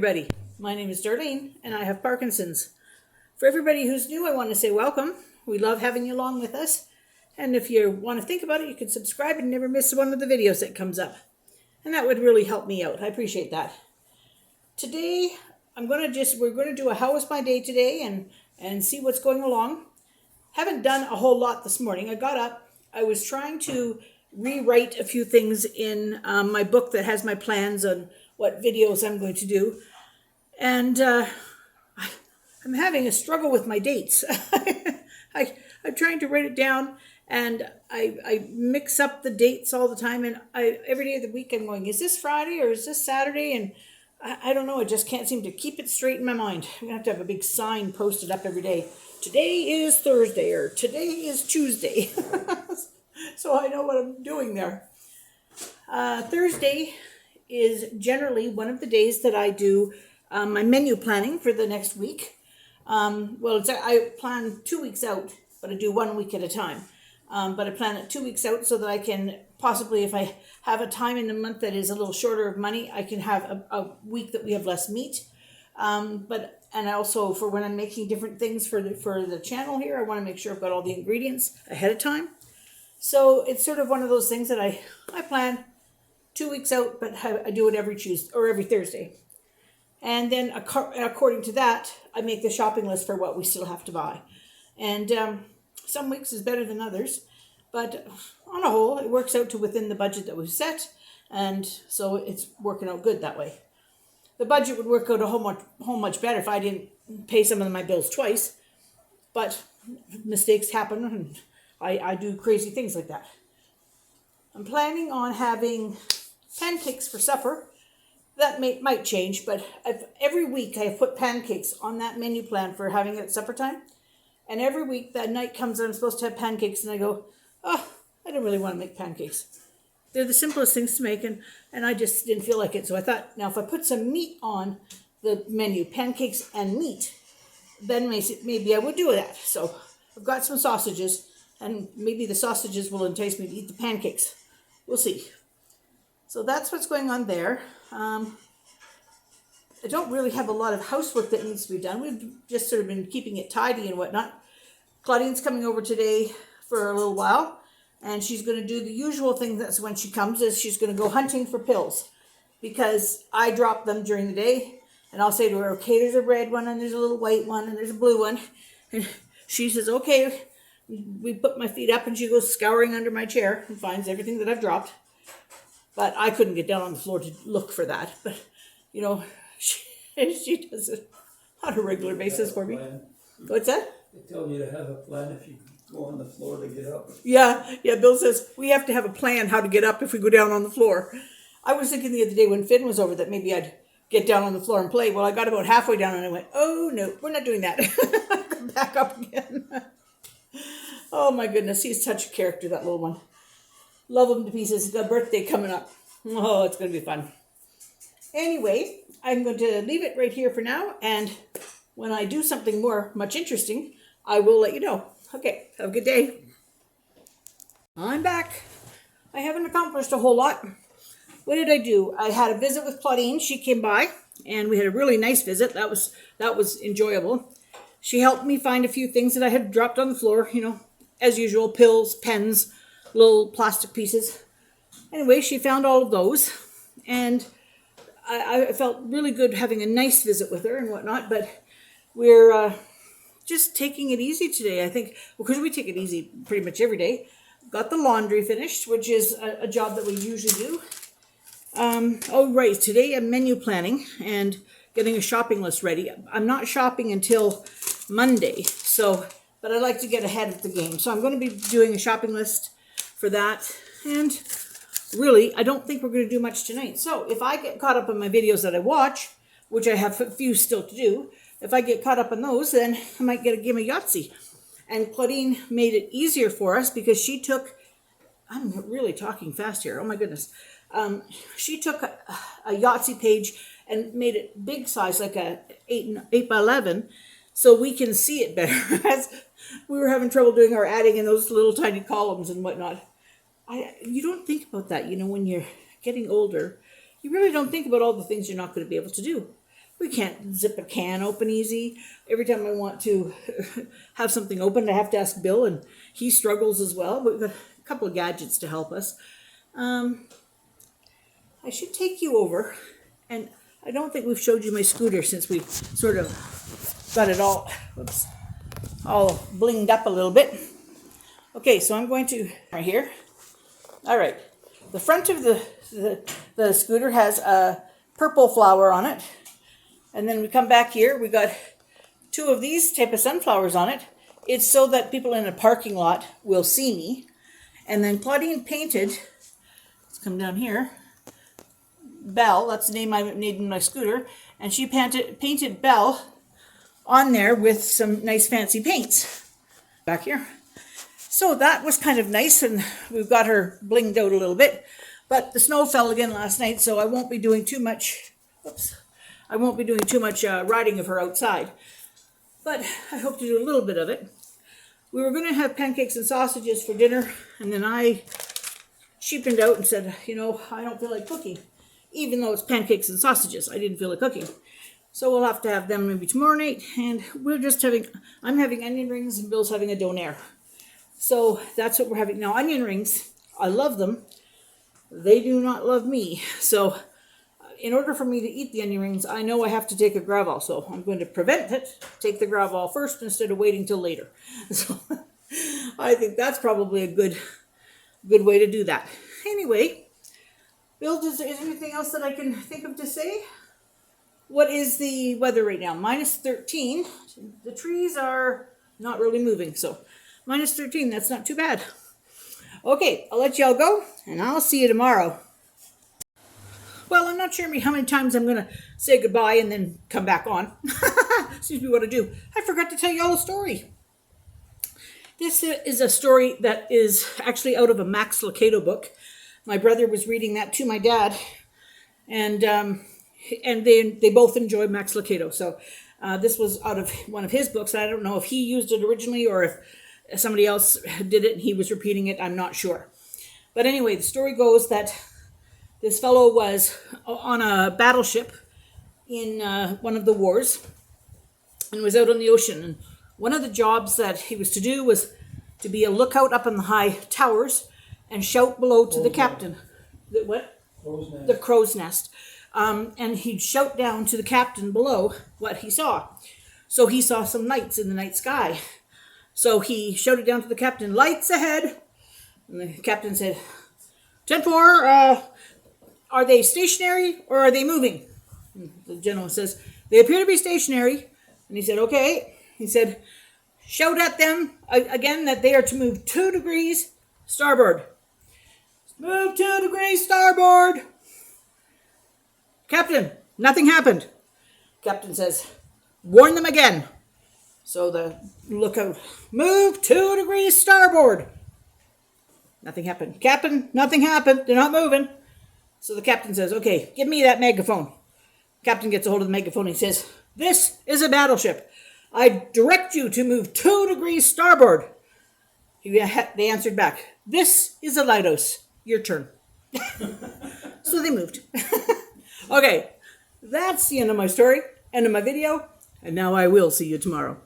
everybody. My name is Darlene, and I have Parkinson's. For everybody who's new, I want to say welcome. We love having you along with us. And if you want to think about it, you can subscribe and never miss one of the videos that comes up. And that would really help me out. I appreciate that. Today, we're going to do a how was my day today and see what's going along. Haven't done a whole lot this morning. I got up. I was trying to rewrite a few things in my book that has my plans on what videos I'm going to do. And I'm having a struggle with my dates. I'm trying to write it down, and I mix up the dates all the time. And every day of the week I'm going, is this Friday or is this Saturday? And I don't know. I just can't seem to keep it straight in my mind. I'm going to have a big sign posted up every day. Today is Thursday or today is Tuesday. So I know what I'm doing there. Thursday is generally one of the days that I do my menu planning for the next week. I plan 2 weeks out, but I do 1 week at a time. But I plan it 2 weeks out so that I can possibly, if I have a time in the month that is a little shorter of money, I can have a week that we have less meat. And also for when I'm making different things for the channel here, I want to make sure I've got all the ingredients ahead of time. So it's sort of one of those things that I plan 2 weeks out, but I do it every Tuesday or every Thursday. And then according to that, I make the shopping list for what we still have to buy. And some weeks is better than others, but on a whole, it works out to within the budget that we've set. And so it's working out good that way. The budget would work out a whole much better if I didn't pay some of my bills twice. But mistakes happen, and I do crazy things like that. I'm planning on having pancakes for supper. That might change, but every week I have put pancakes on that menu plan for having it at supper time. And every week that night comes and I'm supposed to have pancakes, and I go, oh, I don't really want to make pancakes. They're the simplest things to make, and I just didn't feel like it. So I thought, now if I put some meat on the menu, pancakes and meat, then maybe I would do that. So I've got some sausages, and maybe the sausages will entice me to eat the pancakes. We'll see. So that's what's going on there. I don't really have a lot of housework that needs to be done. We've just sort of been keeping it tidy and whatnot. Claudine's coming over today for a little while, and she's going to do the usual thing. That's when she comes, is she's going to go hunting for pills, because I drop them during the day, and I'll say to her, okay, there's a red one, and there's a little white one, and there's a blue one. And she says, okay. We put my feet up, and she goes scouring under my chair and finds everything that I've dropped. But I couldn't get down on the floor to look for that. But, you know, she does it on a regular basis for me. What's that? They tell you to have a plan if you go on the floor to get up. Yeah, Bill says we have to have a plan how to get up if we go down on the floor. I was thinking the other day when Finn was over that maybe I'd get down on the floor and play. Well, I got about halfway down and I went, oh, no, we're not doing that. Come back up again. Oh, my goodness. He's such a character, that little one. Love him to pieces. He's got a birthday coming up. Oh, it's going to be fun. Anyway, I'm going to leave it right here for now. And when I do something much interesting, I will let you know. Okay, have a good day. I'm back. I haven't accomplished a whole lot. What did I do? I had a visit with Claudine. She came by, and we had a really nice visit. That was enjoyable. She helped me find a few things that I had dropped on the floor, you know, as usual, pills, pens, little plastic pieces. Anyway, she found all of those, and I felt really good having a nice visit with her and whatnot, but we're just taking it easy today, I think, because we take it easy pretty much every day. Got the laundry finished, which is a job that we usually do. Today I'm menu planning and getting a shopping list ready. I'm not shopping until Monday, but I like to get ahead of the game. So I'm going to be doing a shopping list for that. And really, I don't think we're going to do much tonight. So if I get caught up on my videos that I watch, which I have a few still to do, if I get caught up on those, then I might get a game of Yahtzee. And Claudine made it easier for us because she took, I'm really talking fast here, oh my goodness. She took a Yahtzee page and made it big size, like a 8 by 11, so we can see it better. As we were having trouble doing our adding in those little tiny columns and whatnot. You don't think about that, you know, when you're getting older. You really don't think about all the things you're not going to be able to do. We can't zip a can open easy. Every time I want to have something opened, I have to ask Bill, and he struggles as well. But we've got a couple of gadgets to help us. I should take you over, and I don't think we've showed you my scooter since we sort of got it all blinged up a little bit. Okay, so I'm going to right here. All right, the front of the scooter has a purple flower on it, and then we come back here. We got two of these type of sunflowers on it. It's so that people in a parking lot will see me. And then Claudine painted. Let's come down here. Belle, that's the name I named my scooter, and she painted Belle on there with some nice fancy paints back here. So that was kind of nice, and we've got her blinged out a little bit, but the snow fell again last night, so I won't be doing too much, riding of her outside, but I hope to do a little bit of it. We were going to have pancakes and sausages for dinner, and then I cheapened out and said, I don't feel like cooking. Even though it's pancakes and sausages, I didn't feel like cooking. So we'll have to have them maybe tomorrow night. And I'm having onion rings and Bill's having a donair. So that's what we're having. Now, onion rings, I love them. They do not love me. So in order for me to eat the onion rings, I know I have to take a Gravol. So I'm going to prevent it, take the Gravol first instead of waiting till later. So I think that's probably a good way to do that. Anyway, Bill, is there anything else that I can think of to say? What is the weather right now? -13. The trees are not really moving, so -13, that's not too bad. Okay, I'll let y'all go, and I'll see you tomorrow. Well, I'm not sure how many times I'm going to say goodbye and then come back on. Excuse me, what I do. I forgot to tell y'all a story. This is a story that is actually out of a Max Lucado book. My brother was reading that to my dad, and they both enjoy Max Lucado. So this was out of one of his books. I don't know if he used it originally or if somebody else did it and he was repeating it. I'm not sure. But anyway, the story goes that this fellow was on a battleship in one of the wars and was out on the ocean. And one of the jobs that he was to do was to be a lookout up in the high towers and shout below to the captain. What? Crow's nest. The crow's nest. And he'd shout down to the captain below what he saw. So he saw some lights in the night sky. So he shouted down to the captain, "Lights ahead!" And the captain said, "10-4, are they stationary or are they moving?" And the general says, "They appear to be stationary." And he said, "Okay." He said, "Shout at them again that they are to move 2 degrees starboard." "Move 2 degrees starboard." "Captain, nothing happened." Captain says, "Warn them again." So the lookout, "Move 2 degrees starboard." Nothing happened. "Captain, nothing happened. They're not moving." So the captain says, "Okay, give me that megaphone." Captain gets a hold of the megaphone and he says, "This is a battleship. I direct you to move 2 degrees starboard." They answered back, "This is a lighthouse. Your turn." So they moved. Okay, that's the end of my story, end of my video, and now I will see you tomorrow.